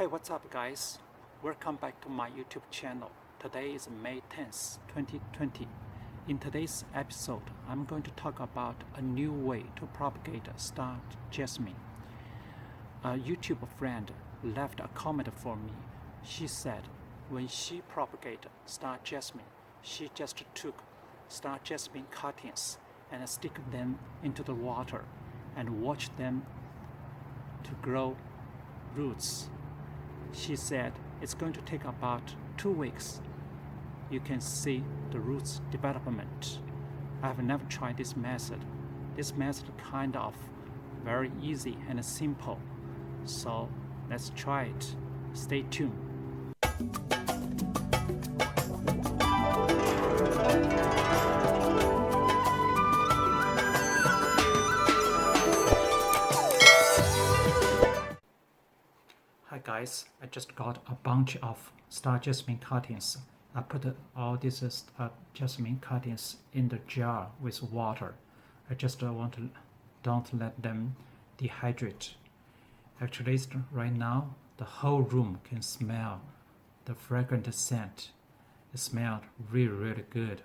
Hey, what's up guys? Welcome back to my YouTube channel. Today is May 10th, 2020. In today's episode, I'm going to talk about a new way to propagate Star Jasmine. A YouTube friend left a comment for me. She said when she propagated Star Jasmine, she just took Star Jasmine cuttings and stick them into the water and watch them to grow roots. She said it's going to take about 2 weeks. You can see the roots development. I have never tried this method. This method kind of very easy and simple. So let's try it. Stay tuned. Hi guys, I just got a bunch of Star Jasmine cuttings. I put all these Star Jasmine cuttings in the jar with water. I just don't let them dehydrate. Actually, right now, the whole room can smell the fragrant scent. It smelled really good.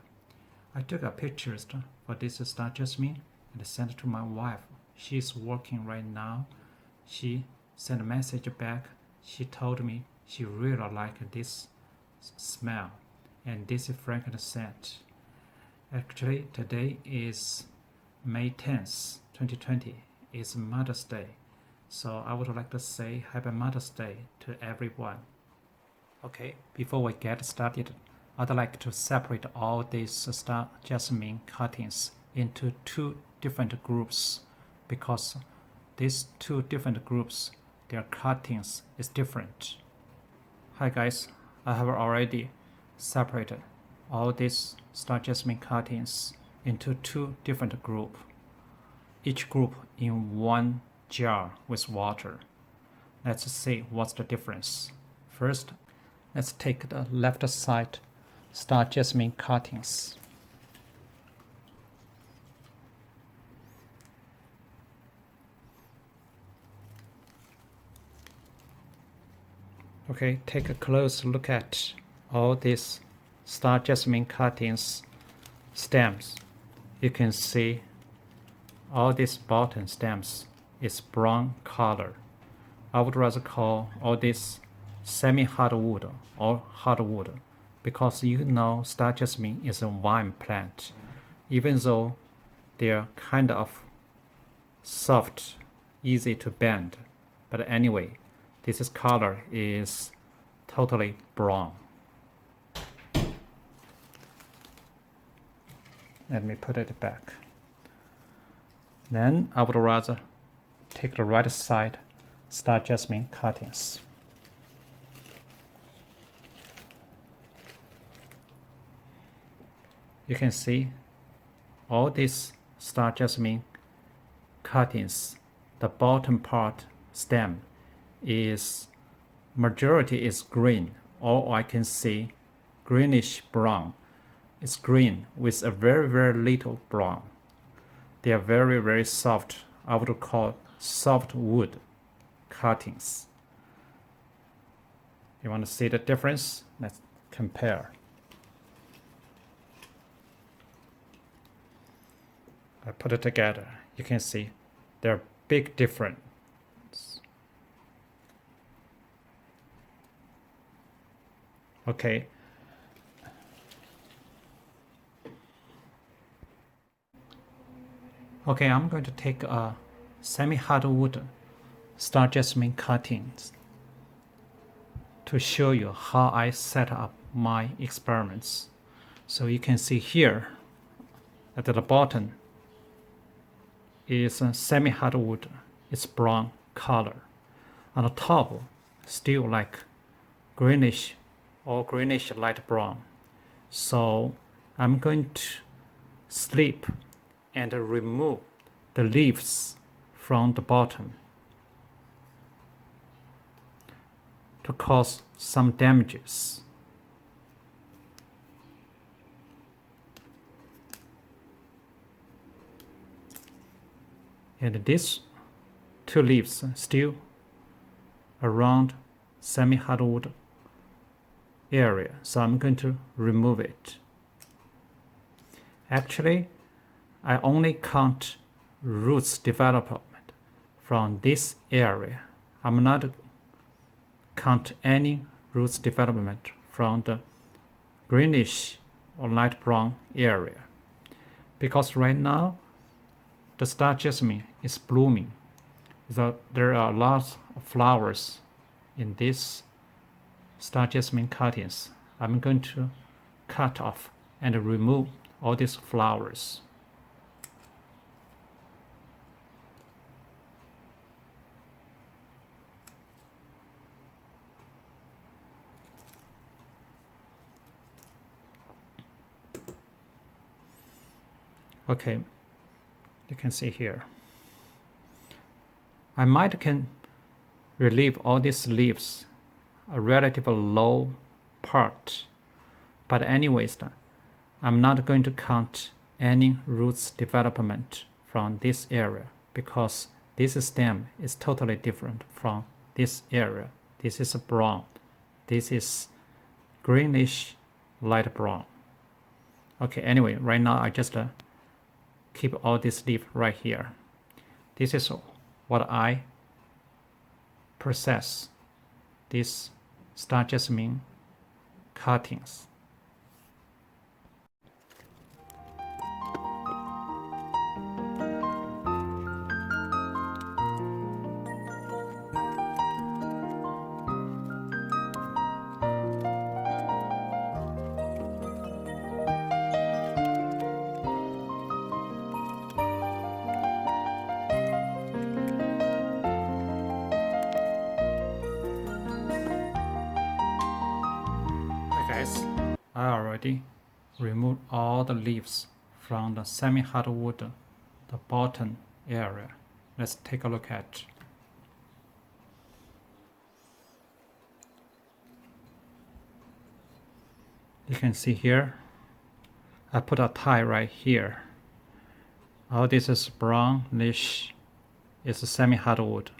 I took a picture for this Star Jasmine and sent it to my wife. She's working right now. She sent a message back. She told me she really liked this smell and this fragrant scent. Actually, today is May 10th, 2020. It's Mother's Day. So I would like to say Happy Mother's Day to everyone. Okay, before we get started, I'd like to separate all these Star Jasmine cuttings into 2 different groups because these 2 different groups, their cuttings is different. Hi guys, I have already separated all these Star Jasmine cuttings into 2 different groups, each group in 1 jar with water. Let's see what's the difference. First, let's take the left side Star Jasmine cuttings. Okay, take a close look at all these Star Jasmine cuttings stems. You can see all these bottom stems is brown color. I would rather call all this semi-hardwood or hardwood because you know Star Jasmine is a vine plant. Even though they're kind of soft, easy to bend, but anyway, this color is totally brown. Let me put it back. Then I would rather take the right side Star Jasmine cuttings. You can see all these Star Jasmine cuttings, the bottom part stem is majority is green, or I can see greenish brown. It's green with a very little brown. They are very soft. I would call softwood cuttings. You want to see the difference? Let's compare. I put it together. You can see there are big difference. Okay. Okay, I'm going to take a semi-hardwood Star Jasmine cuttings to show you how I set up my experiments. So you can see here at the bottom is a semi-hardwood. It's brown color. On the top, still like greenish or greenish light brown. So I'm going to snip and remove the leaves from the bottom to cause some damages. And these 2 leaves still around semi-hardwood area, so I'm going to remove it. Actually, I only count roots development from this area. I'm not count any roots development from the greenish or light brown area, because right now the Star Jasmine is blooming. There are lots of flowers in this Star Jasmine cuttings. I'm going to cut off and remove all these flowers. Okay, you can see here. I might can relieve all these leaves, a relatively low part, but anyways, I'm not going to count any roots development from this area, because this stem is totally different from this area. This is brown, this is greenish light brown. Okay, anyway, right now I just keep all this leaf right here. This is what I process these Star Jasmine cuttings. Guys, I already removed all the leaves from the semi-hardwood, the bottom area. Let's take a look at. You can see here, I put a tie right here. All this is brownish, it's semi-hardwood.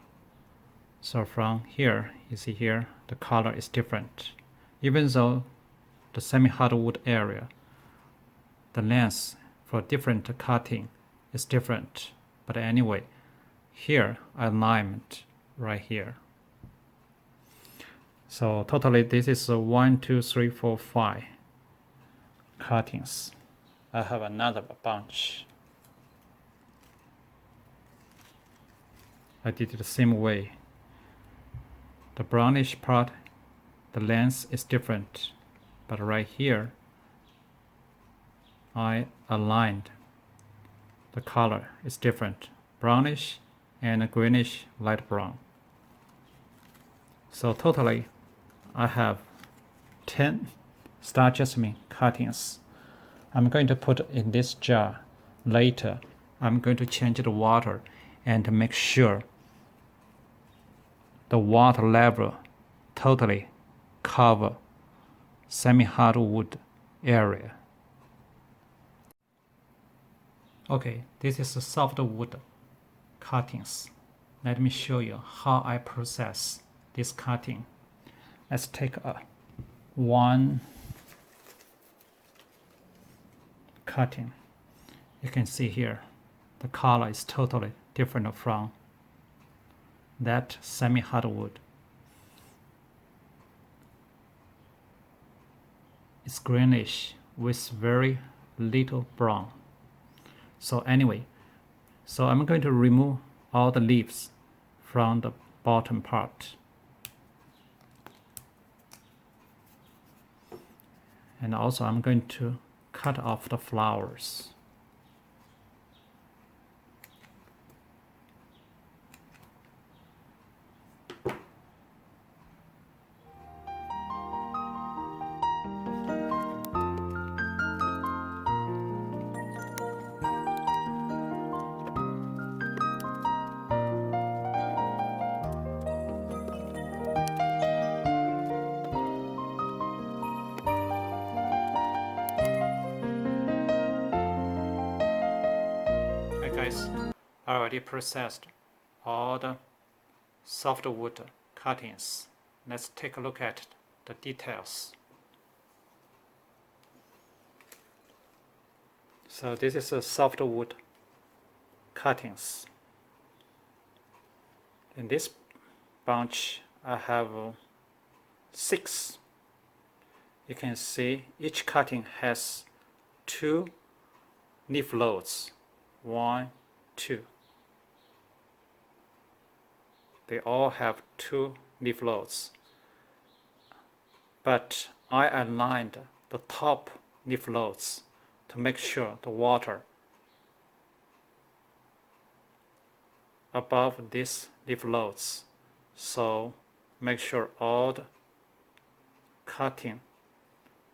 So from here, you see here, the color is different. Even though the semi-hardwood area, the length for different cutting is different. But anyway, here alignment right here. So totally this is 1, 2, 3, 4, 5 cuttings. I have another bunch. I did it the same way. The brownish part, the length is different. But right here, I aligned. The color is different, brownish and greenish light brown. So totally, I have 10 Star Jasmine cuttings. I'm going to put in this jar. Later, I'm going to change the water and make sure the water level totally cover semi-hardwood area. Okay, this is the softwood cuttings. Let me show you how I process this cutting. Let's take one cutting. You can see here, the color is totally different from that semi-hardwood. It's greenish with very little brown. So anyway, so I'm going to remove all the leaves from the bottom part. And also I'm going to cut off the flowers. Guys, I already processed all the softwood cuttings. let's take a look at the details. So this is a softwood cuttings. In this bunch I have 6. You can see each cutting has 2 leaf loads. 1, 2. They all have 2 leaf loads. But I aligned the top leaf loads to make sure the water above these leaf loads. So make sure all the cutting,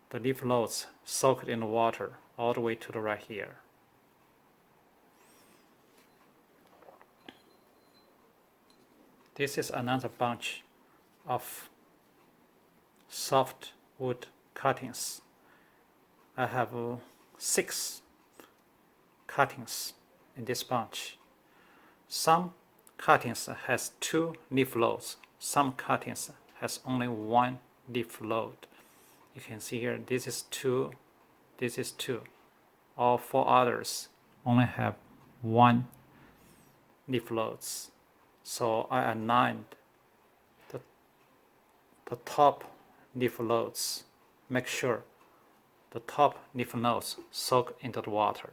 the leaf loads soaked in the water all the way to the right here. This is another bunch of softwood cuttings. I have 6 cuttings in this bunch. Some cuttings has 2 leaf loads. Some cuttings has only 1 leaf load. You can see here, this is 2, this is 2. All 4 others only have 1 leaf loads. So I aligned the top leaf loads. Make sure the top leaf nodes soak into the water.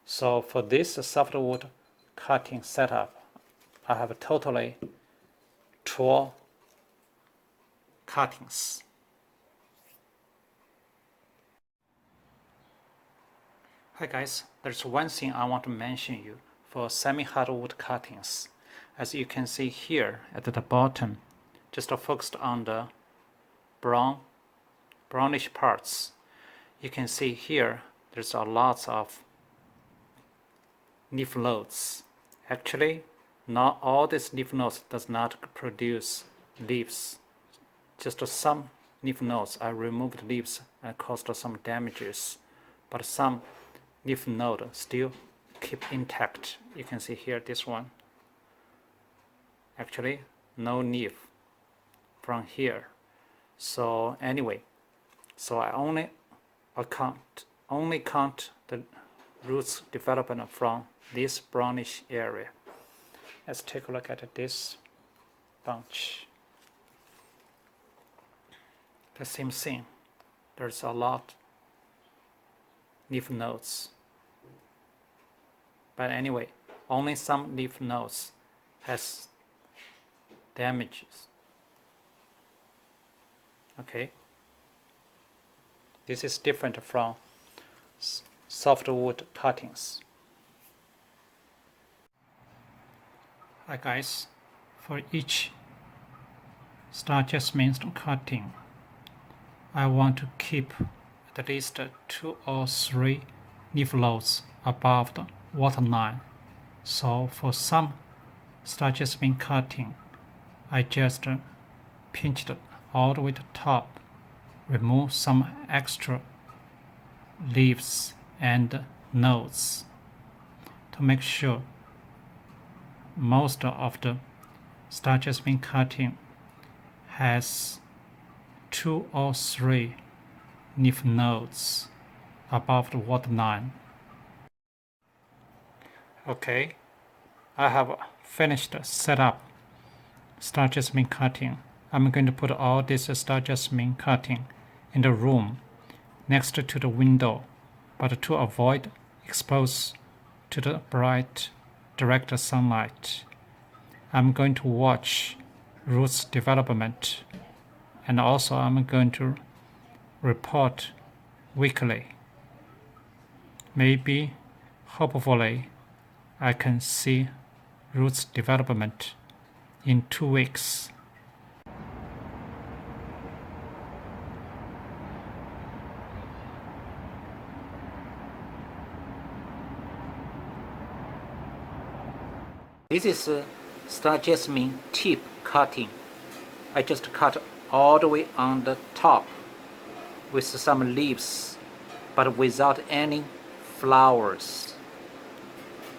So for this softwood cutting setup, I have totally 12 cuttings. Hi guys, there's one thing I want to mention you for semi-hardwood cuttings. As you can see here at the bottom, just focused on the brownish parts. You can see here there's a lot of leaf nodes. Actually, not all these leaf nodes does not produce leaves. Just some leaf nodes I removed leaves and caused some damages, but some leaf node still keep intact. You can see here this one. Actually, no leaf from here. So anyway, so I only count the roots development from this brownish area. Let's take a look at this bunch. The same thing. There's a lot leaf nodes. But anyway, only some leaf nodes has damages. Okay. This is different from softwood cuttings. Hi guys, for each Star Jasmine cutting, I want to keep at least 2 or 3 leaf loads above the waterline. So for some Star Jasmine cutting, I just pinched all the way to the top, remove some extra leaves and nodes to make sure most of the Star Jasmine cutting has 2 or 3 leaf nodes above the waterline. Okay, I have finished set up Star Jasmine cutting. I'm going to put all this Star Jasmine cutting in the room next to the window, but to avoid exposed to the bright direct sunlight. I'm going to watch roots development, and also I'm going to report weekly. Maybe, hopefully, I can see roots development in 2 weeks. This is Star Jasmine tip cutting. I just cut all the way on the top with some leaves, but without any flowers.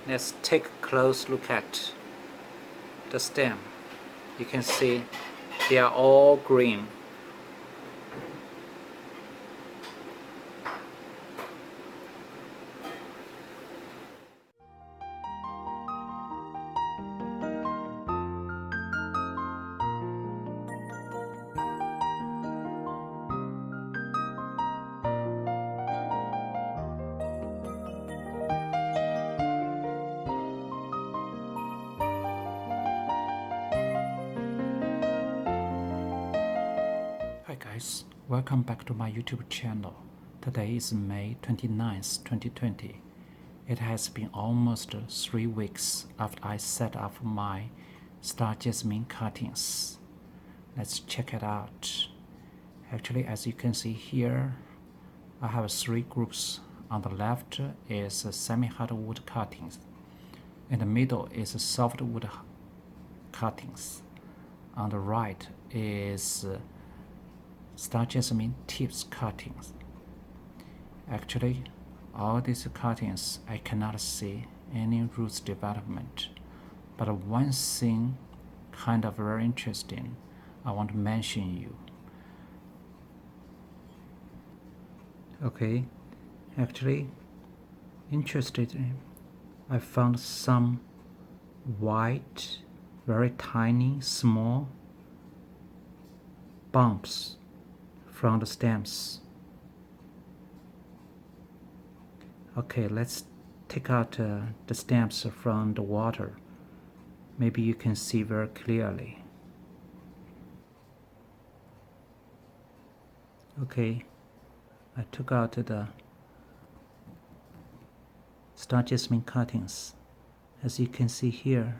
Let's take a close look at the stem. You can see they are all green. Hi guys, welcome back to my YouTube channel. Today is May 29th, 2020. It has been almost 3 weeks after I set up my Star Jasmine cuttings. Let's check it out. Actually, as you can see here, I have 3 groups. On the left is semi-hardwood cuttings. In the middle is softwood cuttings. On the right is Star Jasmine tips cuttings. Actually, all these cuttings I cannot see any roots development, but one thing kind of very interesting I want to mention you. Okay, actually interested I found some white, very tiny, small bumps from the stems. Okay, let's take out the stems from the water. Maybe you can see very clearly. Okay, I took out the Star Jasmine cuttings. As you can see here,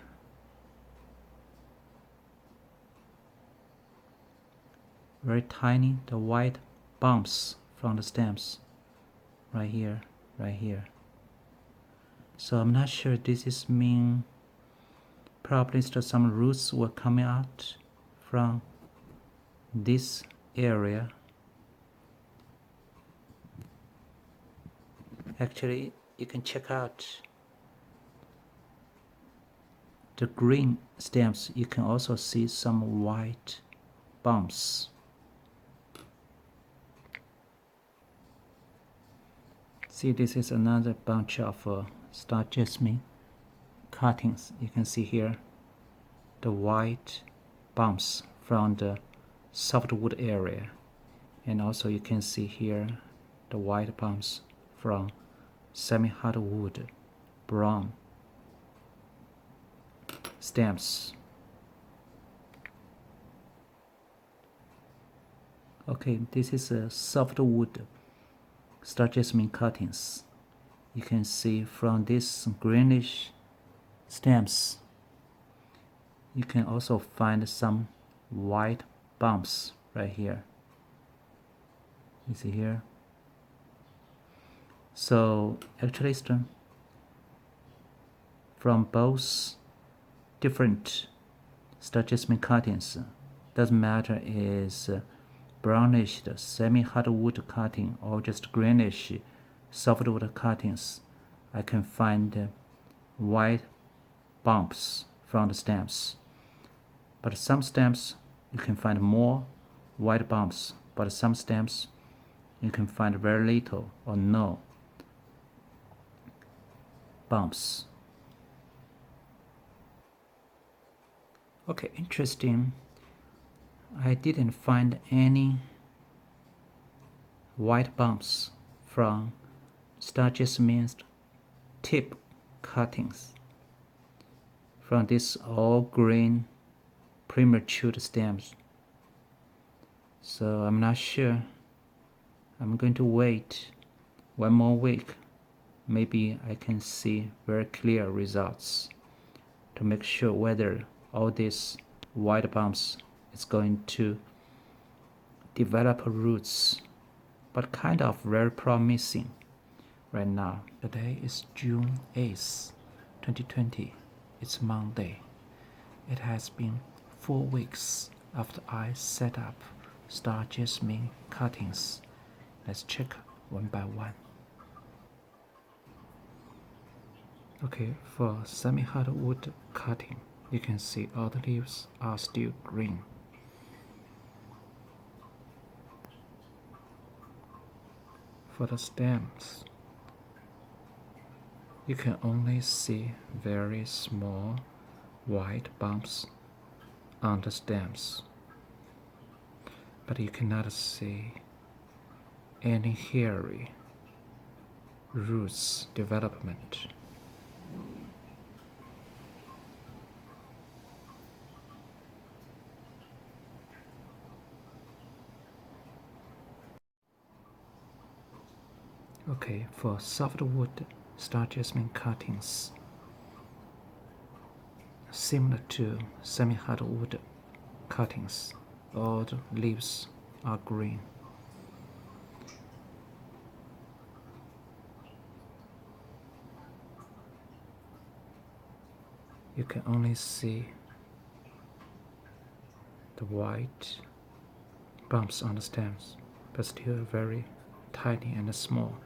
very tiny, the white bumps from the stems, right here, right here. So I'm not sure this is mean probably some roots were coming out from this area. Actually, you can check out the green stems. You can also see some white bumps. See, this is another bunch of Star Jasmine cuttings. You can see here the white bumps from the softwood area, and also you can see here the white bumps from semi-hardwood brown stems. Okay, this is a softwood Star Jasmine cuttings. You can see from this greenish stems, you can also find some white bumps right here. You see here? So actually from both different Star Jasmine cuttings, doesn't matter is brownish semi-hardwood cutting or just greenish softwood cuttings, I can find white bumps from the stems. But some stems you can find more white bumps, but some stems you can find very little or no bumps. Okay, interesting. I didn't find any white bumps from Star Jasmine's tip cuttings from this all green premature stems. So I'm not sure. I'm going to wait one more week. Maybe I can see very clear results to make sure whether all these white bumps is going to develop roots, but kind of very promising right now. Today is June 8th, 2020. It's Monday. It has been 4 weeks after I set up Star Jasmine cuttings. Let's check one by one. Okay, for semi-hardwood cutting, you can see all the leaves are still green. For the stems, you can only see very small white bumps on the stems, but you cannot see any hairy roots development. Okay, for softwood Star Jasmine cuttings, similar to semi-hardwood cuttings, all the leaves are green. You can only see the white bumps on the stems, but still very tiny and small.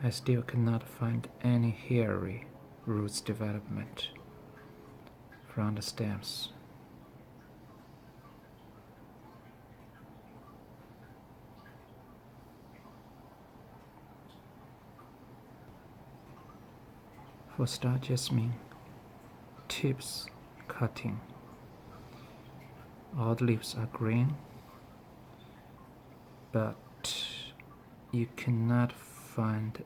I still cannot find any hairy roots development from the stems. For Star Jasmine tips cutting, all the leaves are green, but you cannot find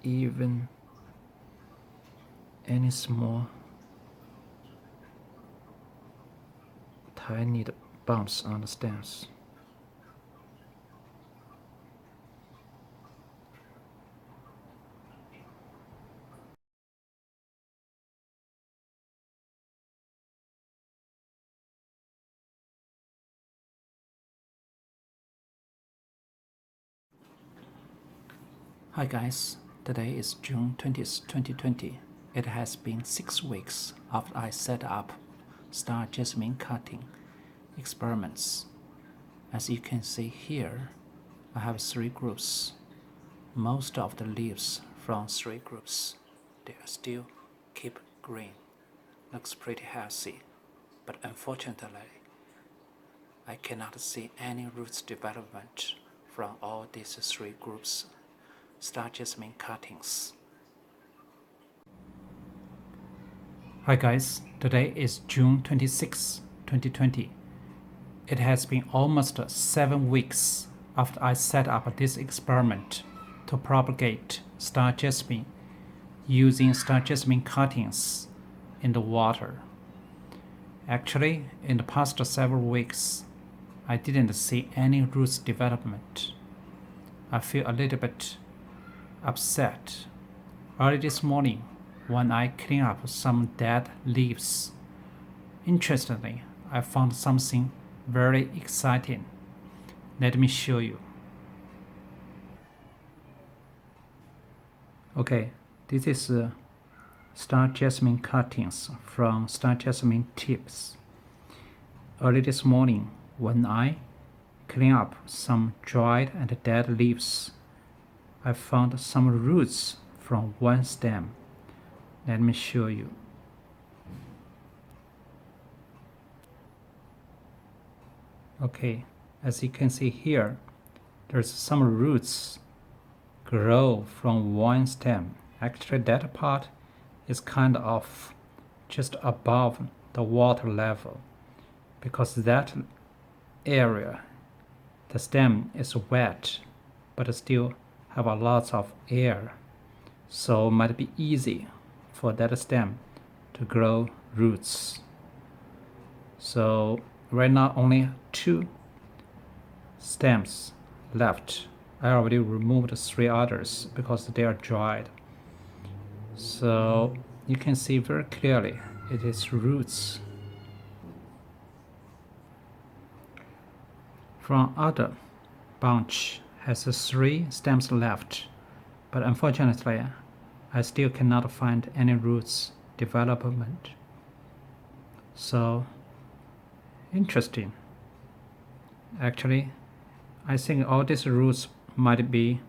even any small tiny bumps on the stems. Hi guys, today is June 20th, 2020. It has been 6 weeks after I set up Star Jasmine cutting experiments. As you can see here, I have 3 groups. Most of the leaves from 3 groups, they are still keep green. Looks pretty healthy, but unfortunately, I cannot see any roots development from all these 3 groups Star Jasmine cuttings. Hi guys, today is June 26, 2020. It has been almost 7 weeks after I set up this experiment to propagate Star Jasmine using Star Jasmine cuttings in the water. Actually, in the past several weeks, I didn't see any roots development. I feel a little bit upset. Early this morning, when I clean up some dead leaves, interestingly, I found something very exciting. Let me show you. Okay, this is Star Jasmine cuttings from Star Jasmine tips. Early this morning, when I clean up some dried and dead leaves, I found some roots from one stem. Let me show you. Okay, as you can see here, there's some roots grow from one stem. Actually, that part is kind of just above the water level, because that area, the stem is wet, but still have a lot of air, so it might be easy for that stem to grow roots. So right now only 2 stems left. I already removed 3 others because they are dried. So you can see very clearly it is roots. From other bunch has 3 stems left, but unfortunately I still cannot find any roots development. So interesting. Actually, I think all these roots might be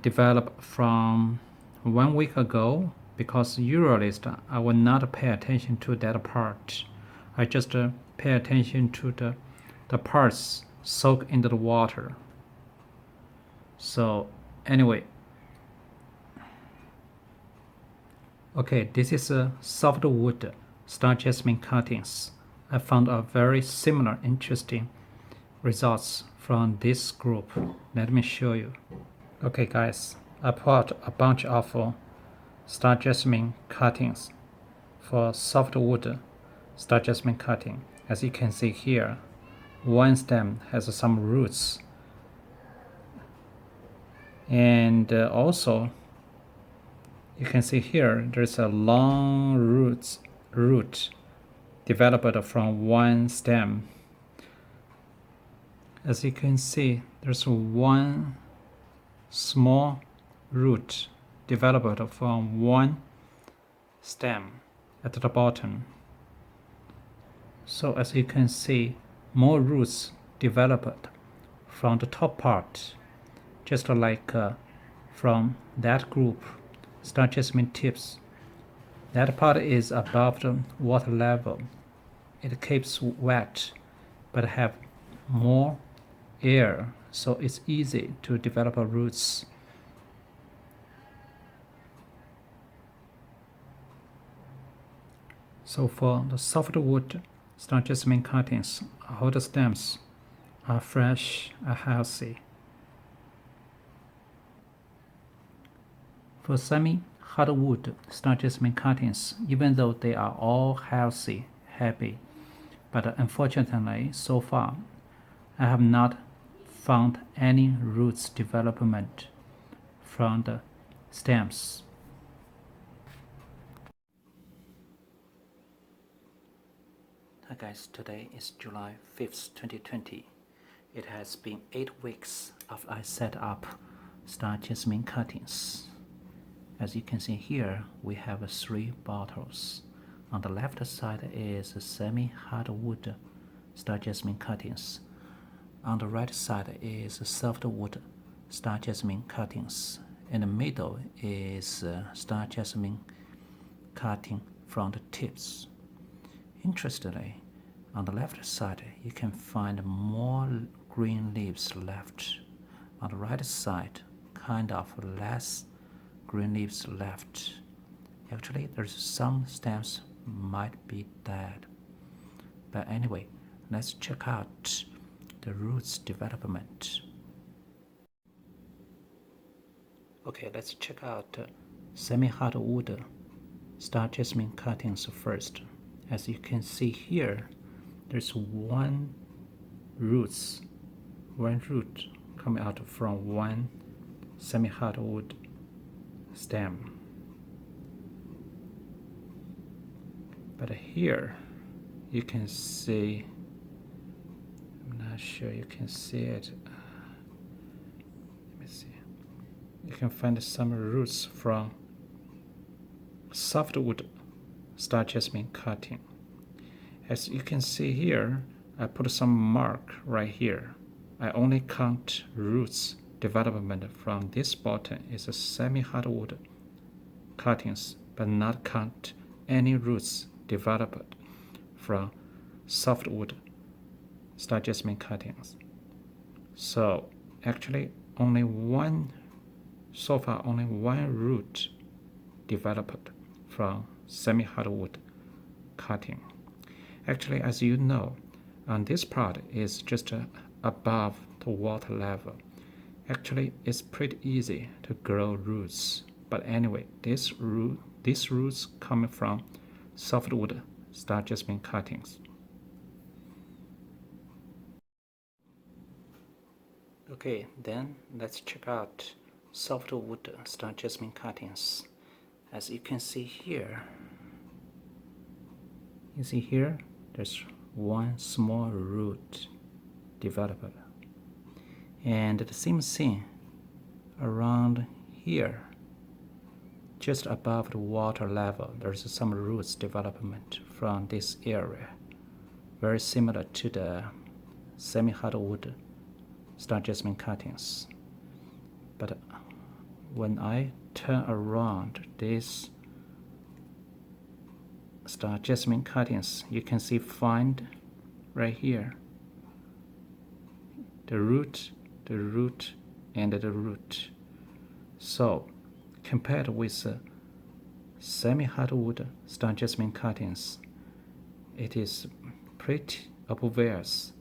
developed from 1 week ago, because usually I will not pay attention to that part. I just pay attention to the parts soak into the water. So anyway, okay, this is a softwood Star Jasmine cuttings. I found a very similar interesting results from this group. Let me show you. Okay guys, I bought a bunch of Star Jasmine cuttings for softwood Star Jasmine cutting. As you can see here, one stem has some roots, and also you can see here there's a long root developed from one stem. As you can see, there's one small root developed from one stem at the bottom. So as you can see, more roots developed from the top part, just like from that group, Star Jasmine tips. That part is above the water level. It keeps wet, but have more air, so it's easy to develop roots. So for the softwood Star Jasmine cuttings, all the stems are fresh and healthy. For semi-hardwood Star Jasmine cuttings, even though they are all healthy, happy, but unfortunately, so far, I have not found any roots development from the stems. Hi guys, today is July 5th, 2020. It has been 8 weeks after I set up Star Jasmine cuttings. As you can see here, we have 3 bottles. On the left side is semi-hardwood Star Jasmine cuttings. On the right side is softwood Star Jasmine cuttings. In the middle is Star Jasmine cutting from the tips. Interestingly, on the left side you can find more green leaves left. On the right side, kind of less green leaves left. Actually, there's some stems might be dead. But anyway, let's check out the roots development. Okay, let's check out semi-hardwood Star Jasmine cuttings first. As you can see here, there's one root coming out from one semi-hardwood stem. But here you can see, I'm not sure you can see it. Let me see. You can find some roots from softwood Star Jasmine cutting. As you can see here, I put some mark right here. I only count roots development from this bottom is a semi-hardwood cuttings, but not count any roots developed from softwood Star Jasmine cuttings. So actually so far only one root developed from semi-hardwood cutting. Actually, as you know, on this part is just above the water level. Actually, it's pretty easy to grow roots. But anyway, these roots come from softwood Star Jasmine cuttings. Okay, then let's check out softwood Star Jasmine cuttings. As you can see here, there's one small root developed, and the same thing around here, just above the water level. There's some roots development from this area, very similar to the semi-hardwood Star Jasmine cuttings. But when I turn around this Star Jasmine cuttings, you can see find right here the root, and the root. So compared with semi-hardwood Star Jasmine cuttings, it is pretty obvious,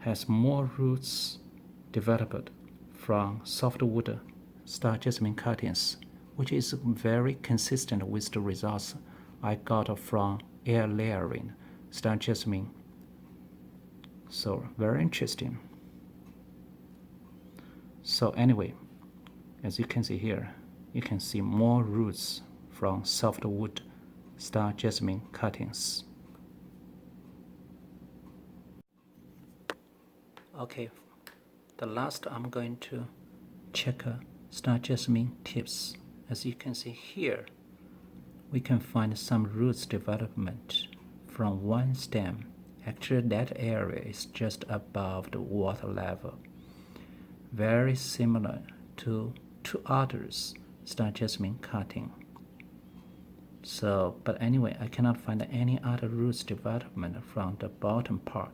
has more roots developed from softwood Star Jasmine cuttings, which is very consistent with the results I got from air layering Star Jasmine. So very interesting. So anyway, as you can see here, you can see more roots from softwood Star Jasmine cuttings. Okay, the last I'm going to check Star Jasmine tips. As you can see here, we can find some roots development from one stem. Actually, that area is just above the water level, very similar to two others Star Jasmine cutting. So, but anyway, I cannot find any other roots development from the bottom part.